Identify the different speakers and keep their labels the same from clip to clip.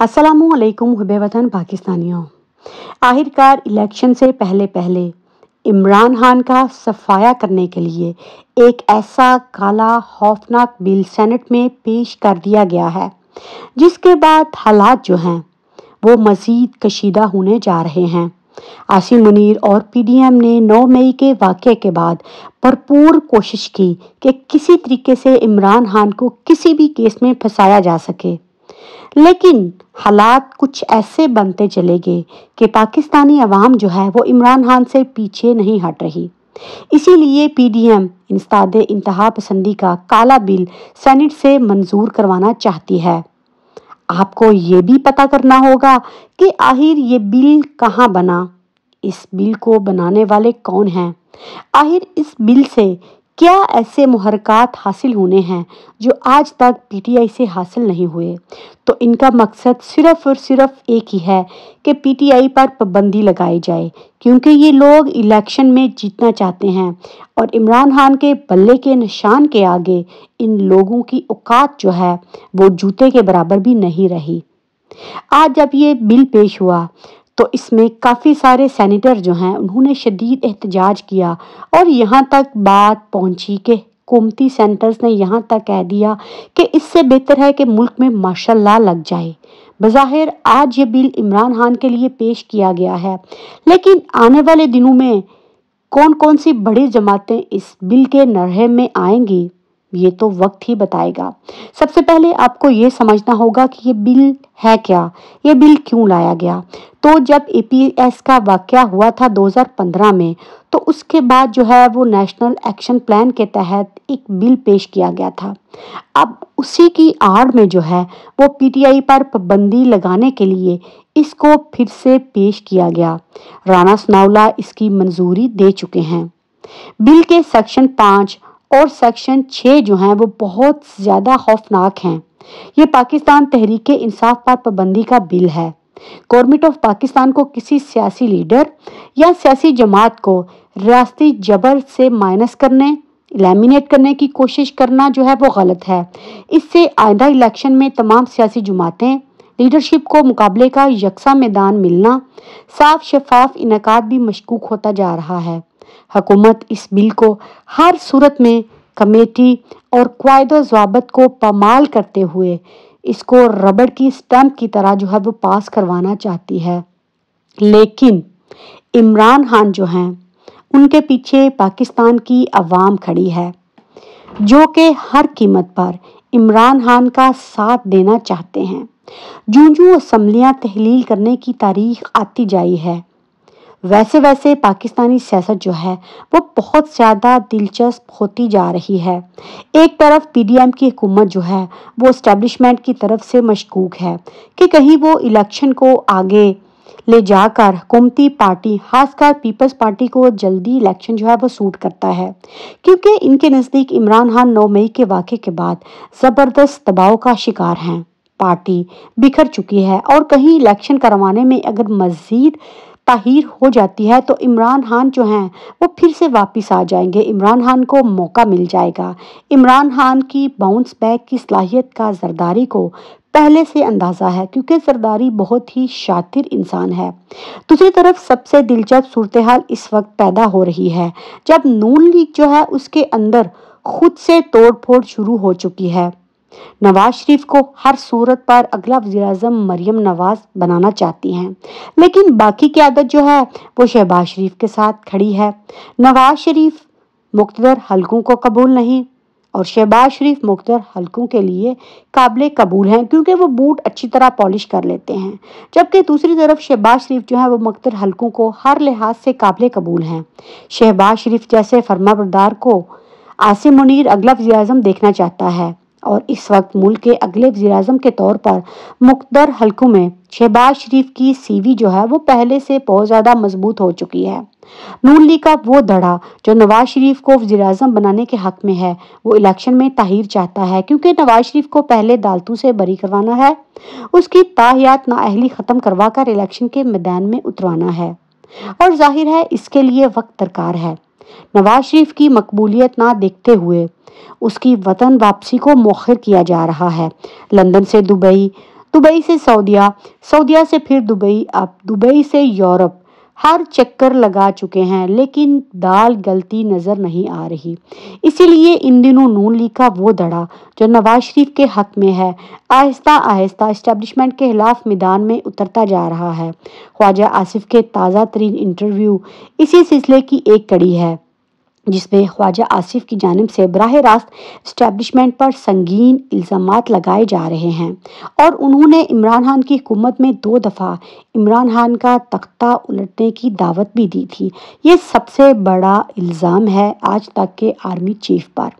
Speaker 1: अस्सलामुअलैकुम हुब्बे वतन पाकिस्तानियों। आखिरकार इलेक्शन से पहले पहले इमरान खान का सफाया करने के लिए एक ऐसा काला खौफनाक बिल सेनेट में पेश कर दिया गया है, जिसके बाद हालात जो हैं वो मज़ीद कशीदा होने जा रहे हैं। आसिम मुनीर और पीडीएम ने 9 मई के वाक़े के बाद भरपूर कोशिश की कि किसी तरीके से इमरान खान को किसी भी केस में फंसाया जा सके, लेकिन हालात कुछ ऐसे बनते चले गए कि पाकिस्तानी अवाम जो है वो इमरान खान से पीछे नहीं हट रही। इसीलिए पीडीएम इंसदादे इंतहा पसंदी का काला बिल सेनेट से मंजूर करवाना चाहती है। आपको ये भी पता करना होगा कि आखिर ये बिल कहाँ बना, इस बिल को बनाने वाले कौन हैं, आखिर इस बिल से क्या ऐसे मुहर्रकात हासिल होने हैं जो आज तक पीटीआई से हासिल नहीं हुए। तो इनका मकसद सिर्फ और सिर्फ एक ही है कि पीटीआई पर पाबंदी लगाई जाए, क्योंकि ये लोग इलेक्शन में जीतना चाहते हैं और इमरान खान के बल्ले के निशान के आगे इन लोगों की औकात जो है वो जूते के बराबर भी नहीं रही। आज जब ये बिल पेश हुआ तो इसमें काफ़ी सारे सेनेटर जो हैं उन्होंने शदीद एहतजाज किया और यहाँ तक बात पहुँची कि हुकूमती सेनेटर्स ने यहाँ तक कह दिया कि इससे बेहतर है कि मुल्क में मार्शल लॉ लग जाए। बज़ाहिर आज ये बिल इमरान खान के लिए पेश किया गया है, लेकिन आने वाले दिनों में कौन कौन सी बड़ी जमातें इस बिल के नरहे में आएंगी ये तो वक्त ही बताएगा। सबसे पहले आपको ये समझना होगा कि ये बिल है क्या, ये बिल क्यों लाया गया। तो जब एपीएस का वाक़या हुआ था 2015 में, तो उसके बाद जो है वो नेशनल एक्शन प्लान के तहत एक बिल पेश किया गया था। अब उसी की आड़ में जो है वो पीटीआई पर पाबंदी लगाने के लिए इसको फिर से पेश किया गया। राना सनाउल्लाह इसकी मंजूरी दे चुके हैं। बिल के सेक्शन 5 और सेक्शन 6 जो हैं वो बहुत ज़्यादा खौफनाक हैं। ये पाकिस्तान तहरीक इंसाफ पर पाबंदी का बिल है। गवर्नमेंट ऑफ पाकिस्तान को किसी सियासी लीडर या सियासी जमात को रियासती जबर से माइनस करने, एलिमिनेट करने की कोशिश करना जो है वो गलत है। इससे आइंदा इलेक्शन में तमाम सियासी जमातें लीडरशिप को मुकाबले का यकसा मैदान मिलना, साफ शफाफ इनेकाद भी मशकूक होता जा रहा है। हुकूमत इस बिल को हर सूरत में कमेटी और क़वायदो ज़वाबित को पामाल करते हुए इसको रबड़ की स्टंप की तरह जो है वो पास करवाना चाहती है, लेकिन इमरान खान जो हैं उनके पीछे पाकिस्तान की अवाम खड़ी है, जो कि हर कीमत पर इमरान खान का साथ देना चाहते हैं। जूं असम्बलियाँ तहलील करने की तारीख आती जाई है, वैसे वैसे पाकिस्तानी सियासत जो है वो बहुत ज़्यादा दिलचस्प होती जा रही है। एक तरफ पीडीएम की हुकूमत जो है वो एस्टेब्लिशमेंट की तरफ से मशकूक है कि कहीं वो इलेक्शन को आगे ले जाकर हुकूमती पार्टी खासकर पीपल्स पार्टी को जल्दी इलेक्शन जो है वो सूट करता है, क्योंकि इनके नज़दीक इमरान खान 9 मई के वाक़े के बाद ज़बरदस्त दबाव का शिकार हैं। पार्टी बिखर चुकी है और कहीं इलेक्शन करवाने में अगर मज़ीद ताहीर हो जाती है तो इमरान खान जो हैं वो फिर से वापस आ जाएंगे। इमरान खान को मौका मिल जाएगा। इमरान खान की बाउंस बैक की सलाहियत का जरदारी को पहले से अंदाज़ा है, क्योंकि जरदारी बहुत ही शातिर इंसान है। दूसरी तरफ सबसे दिलचस्प सूरत हाल इस वक्त पैदा हो रही है जब नून लीग जो है उसके अंदर खुद से तोड़ फोड़ शुरू हो चुकी है। नवाज शरीफ को हर सूरत पर अगला वज़ीर-ए-आज़म मरियम नवाज बनाना चाहती हैं, लेकिन बाकी क़यादत जो है वो शहबाज शरीफ के साथ खड़ी है। नवाज शरीफ मुक़्तदर हलकों को कबूल नहीं और शहबाज शरीफ मुक़्तदर हलकों के लिए काबिल कबूल हैं, क्योंकि वो बूट अच्छी तरह पॉलिश कर लेते हैं, जबकि दूसरी तरफ शहबाज शरीफ जो है वो मुक़्तदर हलकों को हर लिहाज से काबिल कबूल हैं। शहबाज शरीफ जैसे फरमाबरदार को आसिम मुनीर अगला वज़ीर-ए-आज़म देखना चाहता है और इस वक्त मुल्क के अगले वज़ीर-ए-आज़म के तौर पर मुक़्तदर हलकों में शहबाज शरीफ की सीवी जो है वो पहले से बहुत ज़्यादा मजबूत हो चुकी है। नून लीग का वो धड़ा जो नवाज शरीफ को वज़ीर-ए-आज़म बनाने के हक में है वो इलेक्शन में ताहीर चाहता है, क्योंकि नवाज शरीफ को पहले दालतू से बरी करवाना है, उसकी ताहियात नाअहली ख़त्म करवा कर इलेक्शन के मैदान में उतरवाना है और जाहिर है इसके लिए वक्त दरकार है। नवाज शरीफ की मकबूलियत ना देखते हुए उसकी वतन वापसी को मौखर किया जा रहा है। लंदन से दुबई, दुबई से सऊदीया, सऊदीया से फिर दुबई, अब दुबई से यूरोप, हर चक्कर लगा चुके हैं लेकिन दाल गलती नजर नहीं आ रही। इसीलिए इन दिनों नून लीग का वो धड़ा जो नवाज शरीफ के हक में है, आहिस्ता आहिस्ता एस्टेब्लिशमेंट के खिलाफ मैदान में उतरता जा रहा है। ख्वाजा आसिफ के ताज़ा तरीन इंटरव्यू इसी सिलसिले की एक कड़ी है, जिसमें ख्वाजा आसिफ की जानिब से बराह रास्त इस्टेब्लिशमेंट पर संगीन इल्ज़ामात लगाए जा रहे हैं और उन्होंने इमरान खान की हुकूमत में 2 दफ़ा इमरान खान का तख्ता उलटने की दावत भी दी थी। ये सबसे बड़ा इल्ज़ाम है आज तक के आर्मी चीफ पर।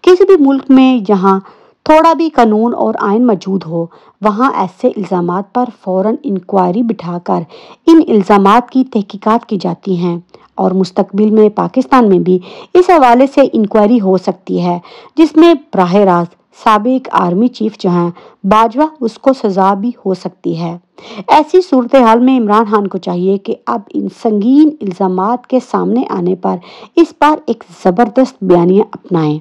Speaker 1: किसी भी मुल्क में जहाँ थोड़ा भी कानून और आइन मौजूद हो, वहाँ ऐसे इल्ज़ामात पर फ़ौरन इंक्वायरी बिठाकर इन इल्ज़ामात की तहकीकात की जाती हैं और मुस्तकबिल में पाकिस्तान में भी इस हवाले से इंक्वायरी हो सकती है, जिसमें बराह रास्त साबिक आर्मी चीफ जो हैं बाजवा, उसको सज़ा भी हो सकती है। ऐसी सूरत हाल में इमरान खान को चाहिए कि अब इन संगीन इल्ज़ामात के सामने आने पर इस बार एक ज़बरदस्त बयानिया अपनाएं।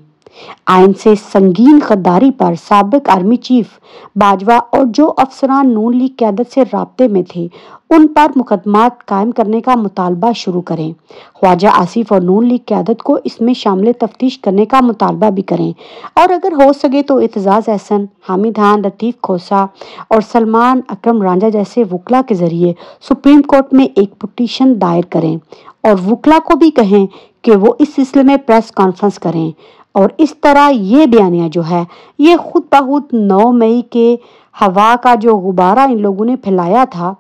Speaker 1: आइन से संगीन गद्दारी पर साबिक आर्मी चीफ बाजवा और जो अफसरान नून लीग क़यादत से राब्ते में थे, उन पर मुकदमात कायम करने का मुतालबा शुरू करें। ख्वाजा आसिफ और नून लीग क़यादत को इसमें शामिल तफ्तीश करने का मुतालबा भी करें और अगर हो सके तो एतजाज़ अहसन, हामिद खान, लतीफ़ खोसा और सलमान अकरम रांझा जैसे वकला के ज़रिए सुप्रीम कोर्ट में एक पिटीशन दायर करें और वकला को भी कहें कि वो इस सिलसिले में प्रेस कॉन्फ्रेंस करें और इस तरह ये बयानिया जो है ये खुद ब खुद 9 मई के हवा का जो गुब्बारा इन लोगों ने फैलाया था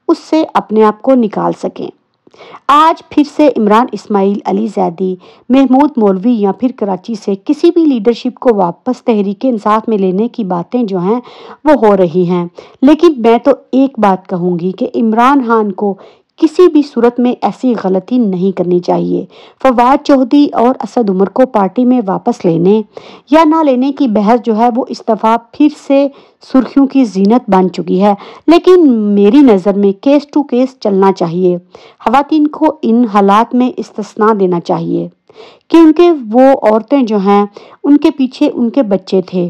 Speaker 1: उससे अपने आप को निकाल सकें। आज फिर से इमरान इस्माइल, अली जैदी, महमूद मौलवी या फिर कराची से किसी भी लीडरशिप को वापस तहरीक इंसाफ में लेने की बातें जो हैं वो हो रही हैं, लेकिन मैं तो एक बात कहूँगी कि इमरान खान को किसी भी सूरत में ऐसी गलती नहीं करनी चाहिए। फवाद चौधरी और असद उमर को पार्टी में वापस लेने या ना लेने की बहस जो है वो इस दफ़ा फिर से सुर्खियों की जीनत बन चुकी है, लेकिन मेरी नज़र में केस टू केस चलना चाहिए। ख़वातीन को इन हालात में इस्तिस्ना देना चाहिए क्योंकि वो औरतें जो हैं उनके पीछे उनके बच्चे थे।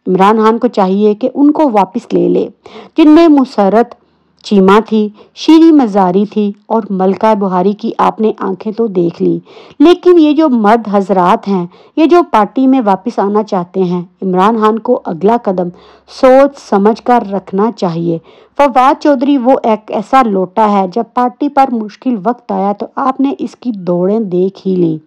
Speaker 1: इमरान खान को चाहिए कि उनको वापस ले ले, जिनमें मुसर्रत चीमा थी, शीरी मजारी थी और मलका बुहारी की आपने आंखें तो देख ली। लेकिन ये जो मर्द हजरात हैं, ये जो पार्टी में वापस आना चाहते हैं, इमरान खान को अगला कदम सोच समझ कर रखना चाहिए। फवाद चौधरी वो एक ऐसा लोटा है, जब पार्टी पर मुश्किल वक्त आया तो आपने इसकी दौड़ें देख ही ली।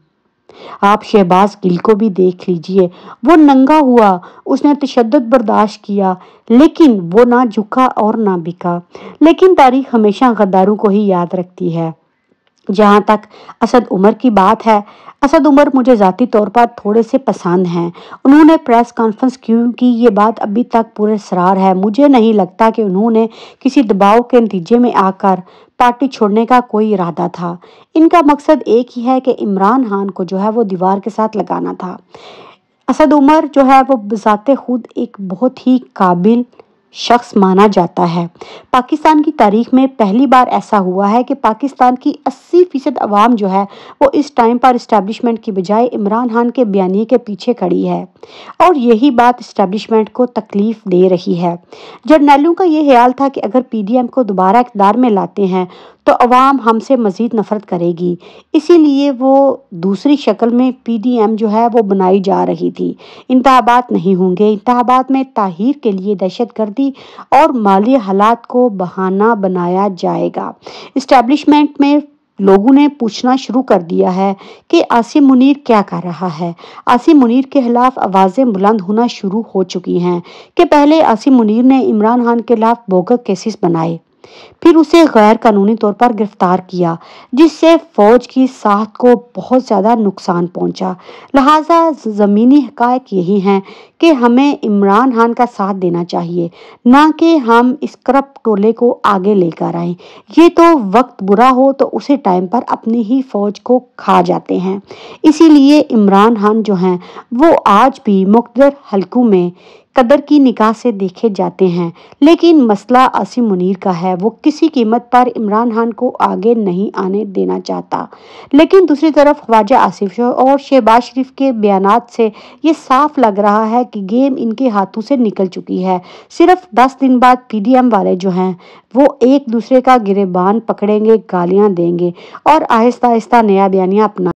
Speaker 1: आप शहबाज गिल को भी देख लीजिए, वो नंगा हुआ, उसने तशद्दुद बर्दाश्त किया लेकिन वो ना झुका और ना बिका। लेकिन तारीख हमेशा गद्दारों को ही याद रखती है। जहाँ तक असद उमर की बात है, असद उमर मुझे ज़ाती तौर पर थोड़े से पसंद हैं। उन्होंने प्रेस कॉन्फ्रेंस क्यों की, ये बात अभी तक पूरे सरार है। मुझे नहीं लगता कि उन्होंने किसी दबाव के नतीजे में आकर पार्टी छोड़ने का कोई इरादा था। इनका मकसद एक ही है कि इमरान खान को जो है वो दीवार के साथ लगाना था। असद उमर जो है वो बज़ाते खुद एक बहुत ही काबिल शख्स माना जाता है। पाकिस्तान की तारीख में पहली बार ऐसा हुआ है कि पाकिस्तान की 80% अवाम जो है वो इस टाइम पर इस्टेब्लिशमेंट की बजाय इमरान खान के बयानी के पीछे खड़ी है और यही बात इस्टेब्लिशमेंट को तकलीफ दे रही है। जर्नैलों का ये ख्याल था कि अगर पीडीएम को दोबारा इक़्तिदार में लाते हैं तो अवाम हमसे मज़ीद नफ़रत करेगी, इसीलिए वो दूसरी शक्ल में पीडीएम जो है वो बनाई जा रही थी। इंतखाबात नहीं होंगे, इंतखाबात में ताहीर के लिए दहशतगर्दी और माली हालात को बहाना बनाया जाएगा। इस्टेब्लिशमेंट में लोगों ने पूछना शुरू कर दिया है कि आसिम मुनीर क्या कर रहा है। आसिम मुनीर के खिलाफ आवाज़ें बुलंद होना शुरू हो चुकी हैं कि पहले आसिम मुनीर ने इमरान खान के खिलाफ बोगस केसेस बनाए, फिर उसे गैर कानूनी तौर पर गिरफ्तार किया, जिससे फौज की साख को बहुत ज़्यादा नुकसान पहुंचा। लिहाजा ज़मीनी हक़ाइक़ यही हैं कि हमें इमरान खान का साथ देना चाहिए, ना कि हम इस करप्ट टोले को आगे लेकर आएं। ये तो वक्त बुरा हो तो उसी टाइम पर अपनी ही फौज को खा जाते हैं। इसीलिए इमरान खान जो हैं वो आज भी मुक़द्दर हलकों में قدر کی نگاہ سے دیکھے جاتے ہیں، لیکن مسئلہ عاصم منیر کا ہے۔ وہ کسی قیمت پر عمران خان کو آگے نہیں آنے دینا چاہتا، لیکن دوسری طرف خواجہ آصف اور شہباز شریف کے بیانات سے یہ صاف لگ رہا ہے کہ گیم ان کے ہاتھوں سے نکل چکی ہے۔ صرف 10 دن بعد پی ڈی ایم والے جو ہیں وہ ایک دوسرے کا گریبان پکڑیں گے، گالیاں دیں گے اور آہستہ آہستہ نیا بیانیہ اپنا